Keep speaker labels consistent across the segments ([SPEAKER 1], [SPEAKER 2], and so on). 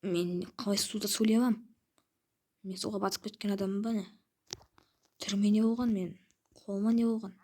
[SPEAKER 1] Мен қалай суда сөйлей аламын? Мен суға батып кеткен адаммын ба не? Түріме не болған мен? Қолыма не болған?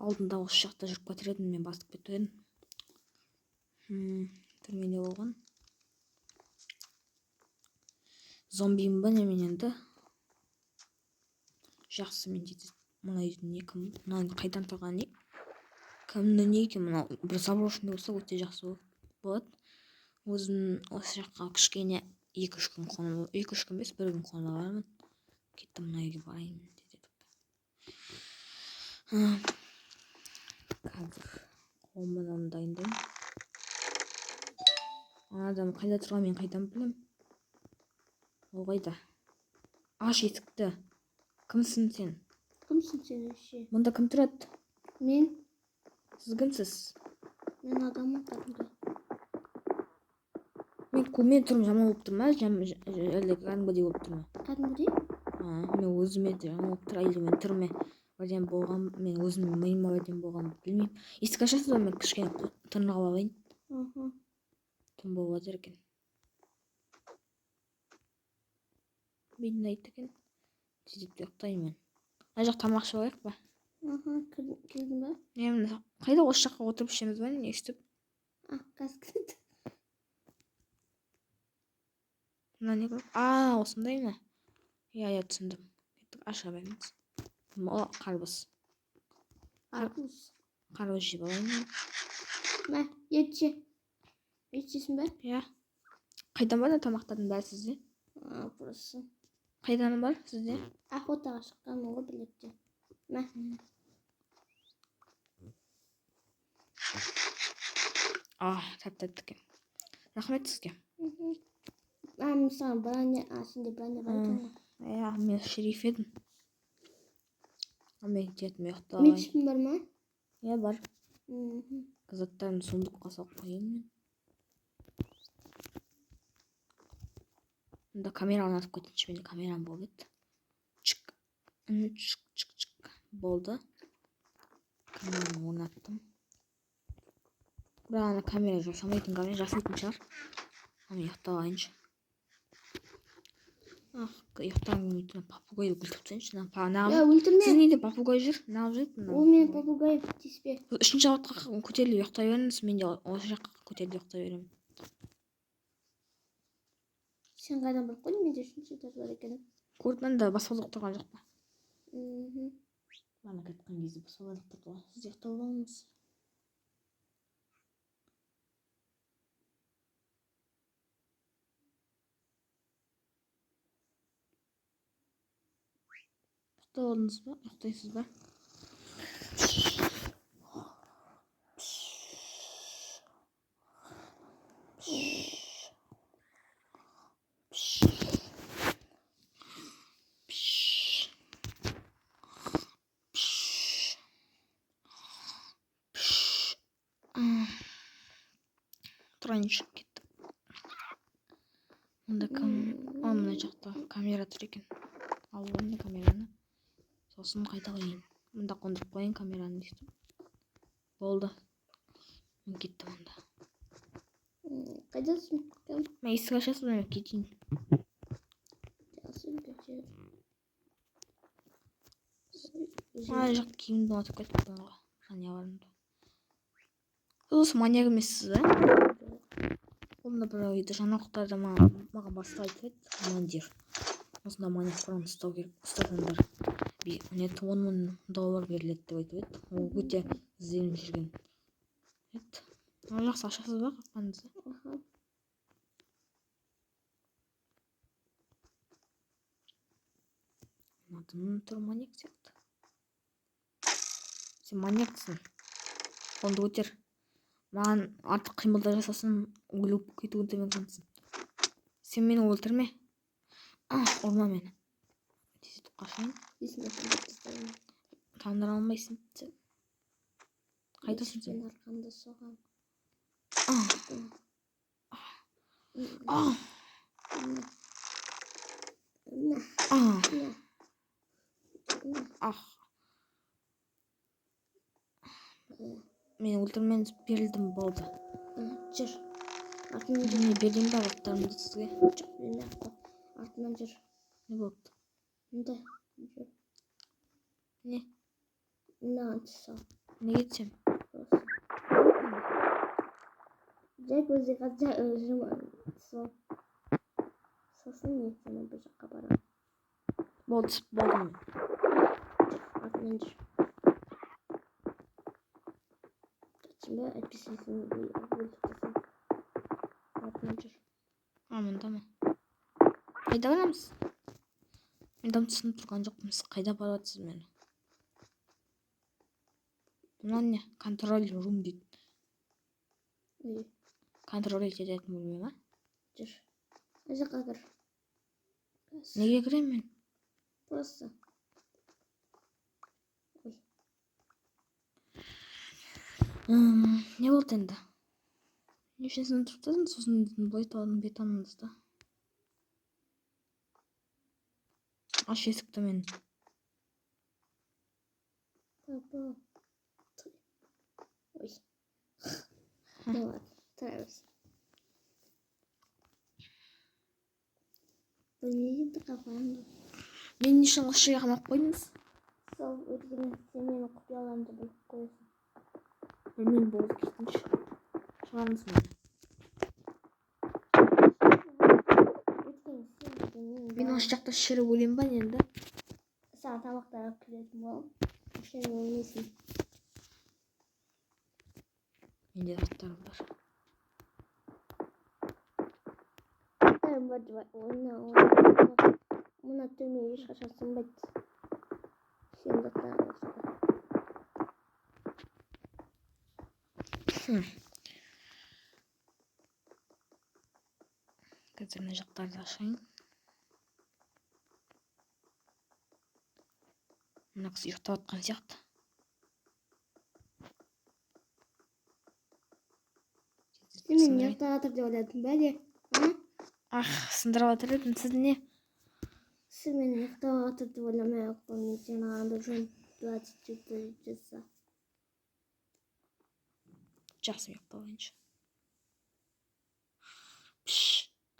[SPEAKER 1] Алдында осы жақта жүріп кетер едім, мен басып кетіп едім. Түріме не болған? Зомбимін ба не мен енді? Жақсы, мен дейді. Мына үйдің не кім? Мына қайдан тұрған не? Кімнің не екен? Мына бір заброшенный болса өте жақсы болады. Өзім осы жаққа кішкене 2-3 күн қонып, 2-3 күн емес, 1 күн қонып аламын. Кеттім мына үйге барайын деді. Қазір қолымнан дайындаймын. Адам қайда тұрған, мен қайдан білем? Ол қайда? Аш есікті. Кімсің сен?
[SPEAKER 2] Кімсің сен ше?
[SPEAKER 1] Мұнда кім тұрады?
[SPEAKER 2] Мен.
[SPEAKER 1] Сіз кімсіз?
[SPEAKER 2] Мен адаммын кәдімгі.
[SPEAKER 1] Мен тұрмын, жаман болып тұр ма? Әлде кәдімгідей болып тұр ма?
[SPEAKER 2] Кәдімгідей?
[SPEAKER 1] Мен өзіме де жаман болып тұр, әлде мен түріме бәлем болған, мен өзіме миыма бәлем болған білмеймін. Есік ашасыз ба, мен кішкене тырнақ алайын. Түн болып жатыр екен. Мен айтты екен. Тезіп ұйықтаймын мен. Ана жақ тамақ ішіп алайық па?
[SPEAKER 2] Келдің ба?
[SPEAKER 1] Қайда осы жаққа отырып ішеміз ба, не істеп?
[SPEAKER 2] Қазір келді.
[SPEAKER 1] Мына не көп? Осындай ма? Иә, түсіндім. Кеттік, аша беріңіз. О, қарбыз. Қарбыз жеп алайын.
[SPEAKER 2] Мә, ет же. Ет жесін бе?
[SPEAKER 1] Иә. Қайдан бар тамақтардың бәрі сізде?
[SPEAKER 2] Burası.
[SPEAKER 1] Қайдан бар сізде?
[SPEAKER 2] Охотаға шыққан ол білекте. Мә.
[SPEAKER 1] Тәп-тәтті екен. Рахмет сізге.
[SPEAKER 2] Мен саған броня, сенде броня бар екен ғой.
[SPEAKER 1] Иә, мен шериф едім. Мен кетім ұйықтап.
[SPEAKER 2] Мечпін бар ма?
[SPEAKER 1] Иә, бар. Заттарын сундыққа салып қояйын мен. Мұнда камера орнатып кетейінші, менде камерам болып еді. Чик. Болды. Камераны орнаттым. Бірақ ана камера жасамайтын камера, жасайтын шығар. Мен ұйықтап алайыншы. Ұйықтағым келмейді. Попугайды өлтіріп тастайыншы.
[SPEAKER 2] Өлтірме.
[SPEAKER 1] Сіз неде попугай жүр? Неғып жүреді?
[SPEAKER 2] Ол мен попугай тиіспе.
[SPEAKER 1] 3-ші қабатқа көтеріліп ұйықтай беріңіз, мен де осы жаққа көтеріліп ұйықтай беремін.
[SPEAKER 2] Сен қайдан біліп қойдың, менде 3-ші этаж бар екен.
[SPEAKER 1] Көрдім, анда баспалдақ тұрған жоқ па? Бана кеткен кезде баспалдақ тұрды ғой. Сіз ұйықтап алыңыз. Ұйықтап алдыңыз ба? Ұйықтайсыз ба? Тұрайыншы, кеттім. Мұнда мына жақта камера тұр екен. Алуын камераны. Сосын қайта қойын. Мұнда қондырып қойын камераны дейсің. Болды. Мен кеттім мұнда.
[SPEAKER 2] Қайдасың?
[SPEAKER 1] Мен есік ашасыз ба, мен кетейін.
[SPEAKER 2] Жақсы, кете.
[SPEAKER 1] Ана жақ киімді ұнатып кеттім ғой. Және барымды. Осы маньяк емессіз, ба? Онда бір үйді жаңалықтарда маған баста айтып еді, командир. Осында маньяк барын ұстау керек. Ұстасаңдар $10,000 беріледі деп айтып еді. Ол өте ізденіп жүрген. Жақсы, ашасыз ба қақпаныңызды? Адымның түрі маньяк сияқты. Сен маньяксың. Қолыңды көтер. Маған артық қимылдар жасасын, өліп кетуін демексің. Сен мені өлтірме. Ұрма мені. Тезетіп қашайын. Тандыра алмайсың. Қайдасың сен?
[SPEAKER 2] Мен арқамда соғам.
[SPEAKER 1] Мен өлтірмеңіз, берілдім, болды.
[SPEAKER 2] Жүр. Артынан жүр.
[SPEAKER 1] Не бердім ба бақтарымды сізге?
[SPEAKER 2] Жоқ, мен аққа. Артынан жүр.
[SPEAKER 1] Не болды?
[SPEAKER 2] Мында. Жүр.
[SPEAKER 1] Не?
[SPEAKER 2] Мынаған түс сал.
[SPEAKER 1] Не кетсем?
[SPEAKER 2] Осы. Жай көзге қаза сол. Сосын мен сені бір жаққа барамын.
[SPEAKER 1] Болды мен.
[SPEAKER 2] Артынан жүр. Жатсың ба? Әйтпесе сен өлтірсің. Артынан жүр.
[SPEAKER 1] Мында ма? Қайда барамыз? Мен дым түсініп тұрған жоқпын. Сіз қайда барып жатсыз мені? Мынау не? Контроль рум дейді.
[SPEAKER 2] Ой,
[SPEAKER 1] Контроль ететін бөлме ма?
[SPEAKER 2] жүр. Ана жаққа кір.
[SPEAKER 1] Неге кіремін мен?
[SPEAKER 2] Просто. Ой.
[SPEAKER 1] Не болды енді? Не үшін сен тұрып тұрсың? Сосын былай талдың бетонымызды. Аш есікті мен.
[SPEAKER 2] Папа. Ой. Ну ладно, тұрарыз. Білмейді қапамды.
[SPEAKER 1] Мен не үшін осы жерге қамап қойдыңыз?
[SPEAKER 2] Сол өйткені сен менің құпияларымды біліп қоясың.
[SPEAKER 1] Білмеймін, болды кетінші. Шығарыңыз мені.
[SPEAKER 2] Өйткені сен білмеймін.
[SPEAKER 1] Мен осы жақта шіріп өлем ба енді?
[SPEAKER 2] Саған тамақтар алып келетін болам. Сен өлмейсің.
[SPEAKER 1] Менде заттарым бар.
[SPEAKER 2] Заттарым бар деп мына түрме ешқашан сынбайды. Сен заттарың болса да.
[SPEAKER 1] Қазір мына жақтарды ашайын. Мына қыз ұйықтап жатқан сияқты.
[SPEAKER 2] Сен мені ұйықтап жатыр деп ойладың ба не?
[SPEAKER 1] Сындырып жатыр едім. Сіз не?
[SPEAKER 2] Сен мені ұйықтап жатыр деп ойламай ақ қой. Мен сен ағанды жөн 24 жаса.
[SPEAKER 1] Жақсы ұйықталайыншы.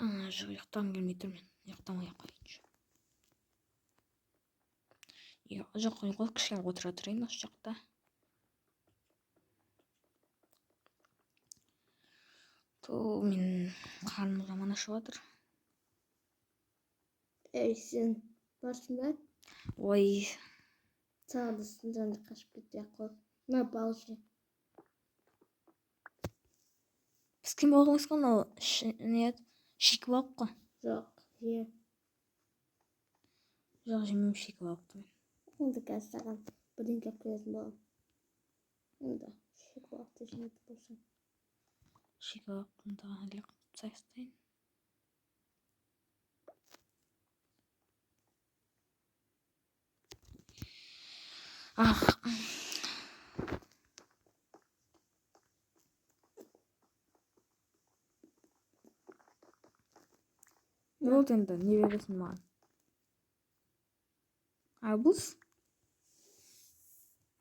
[SPEAKER 1] Жоқ, ұйықтағым келмей тұр мен. Ұйықтамай ақ қояйыншы. Жоқ, кішкене отыра тұрайын осы жақта. Мен қарным жаман ашып жатыр.
[SPEAKER 2] Ей, сен барсың ба?
[SPEAKER 1] Ой.
[SPEAKER 2] Саған да сынжанды қашып кетті ақ қой. Мына балшы.
[SPEAKER 1] Біз кім болғымыз қой, ол шикі балық қой.
[SPEAKER 2] Жоқ, же.
[SPEAKER 1] Жоқ, жемеймін шикі балықты мен.
[SPEAKER 2] Онда қазір саған бірдеңе алып келетін боламын. Онда шикі балықты жемейтін болсаң.
[SPEAKER 1] Шикі балықтың да әлі сайыстайын. Не болды енді? Не бересің маған? Арбуз?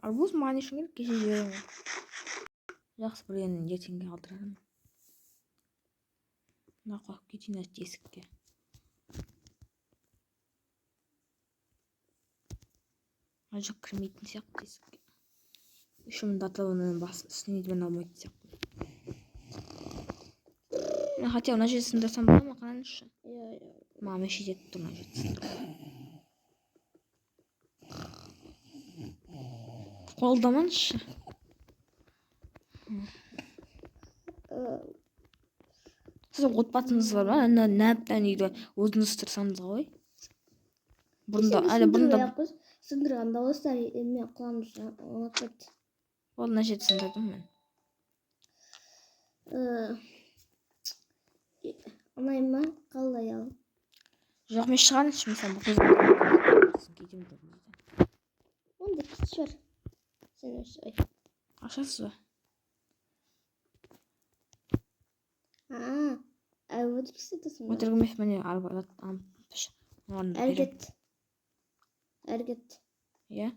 [SPEAKER 1] Арбуз маған не үшін керек? Кеше жіберем ғой. Жақсы, бірден ертеңге қалдырармын. Мына қойып кетейін есікке. Жоқ, кірмейтін сияқты есікке. Үшімін даталығынан үстіне дмен алмайтын сияқты. Мен хотя мына жерді сындырсам бола ма? Қараңызшы. Маған мешет етіп тұр мына жерді сындырып. Қолдамаңызшы. Сіз отбасыңыз бар ма? Нәптен үйді өзіңіз тұрсаңыз ғой.
[SPEAKER 2] Сындырған дауыстар мен құлағымды ұнап кетті.
[SPEAKER 1] Ол мына жерді сындырдым мен.
[SPEAKER 2] Ұнай ма? Қалай ал?
[SPEAKER 1] Жоқ, мен шығарыңызшы, мен саған бұл көзімді.
[SPEAKER 2] Онда кет жүр. Сен ой.
[SPEAKER 1] Ашасыз ба?
[SPEAKER 2] Өтірік істетесің ба?
[SPEAKER 1] Өтірік емес, міне
[SPEAKER 2] Әргет.
[SPEAKER 1] Иә?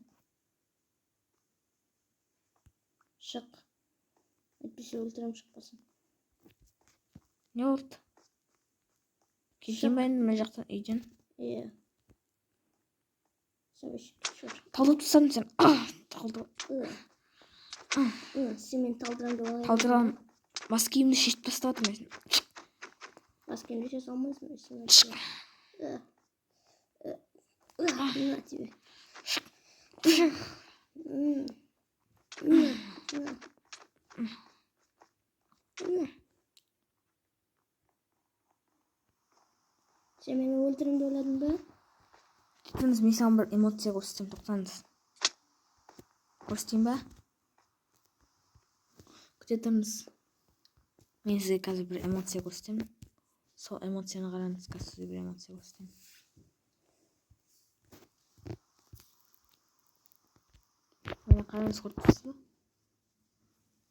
[SPEAKER 2] Шық. Әйтпесе өлтірем, шықпасын.
[SPEAKER 1] Не болды? Кетейін ба енді мына жақтан үйден?
[SPEAKER 2] Иә. Шыр.
[SPEAKER 1] Талдырып тастадың сен. Талдырып.
[SPEAKER 2] Сен талдыраңды олай.
[SPEAKER 1] Талдырам. Бас киімді шешіп тастап жатырмын.
[SPEAKER 2] Бас киімді шеше алмайсың. На тебе. Сен мені өлтіремін деп ойладың ба?
[SPEAKER 1] Күтіңіз, мен саған бір эмоция көрсетемін, тоқтаңыз. Көрсетейін ба? Күте тұрыңыз. Мен сізге қазір бір эмоция көрсетемін. Сол эмоцияны қараңыз, қазір сізге бір эмоция көрсетемін. Мені қараңыз, көріп тұрсыз ба?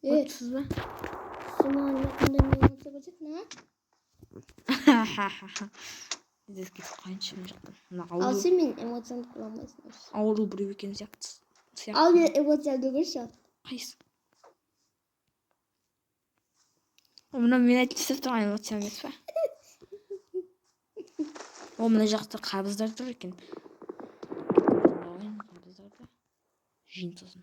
[SPEAKER 1] Көріп тұрсыз ба?
[SPEAKER 2] Сен маған қандай эмоция көрсеттің, а?
[SPEAKER 1] Іздеп кетіп қайыншы мына жақтан.
[SPEAKER 2] Ал сен мен эмоцияны көре алмайсың.
[SPEAKER 1] Ауру біреу екен сияқты.
[SPEAKER 2] Ал мен эмоциямды көрші.
[SPEAKER 1] Қайсы? Мына мен айтып тастап тұрған эмоциям емес па? О, мына жақта қабыздар тұр екен. Қабыздарды жиын сосын.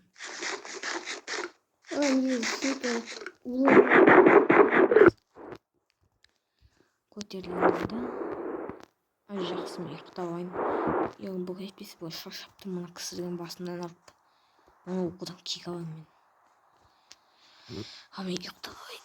[SPEAKER 1] Көтерілді. Жақсы, мен ұйықтап алайын. Бұл әйтпесе былай шаршап тұрмын, мына кісілердің басымнан ұрып. Оны оқудан кек аламын мен. Ал мен ұйықтап алайын.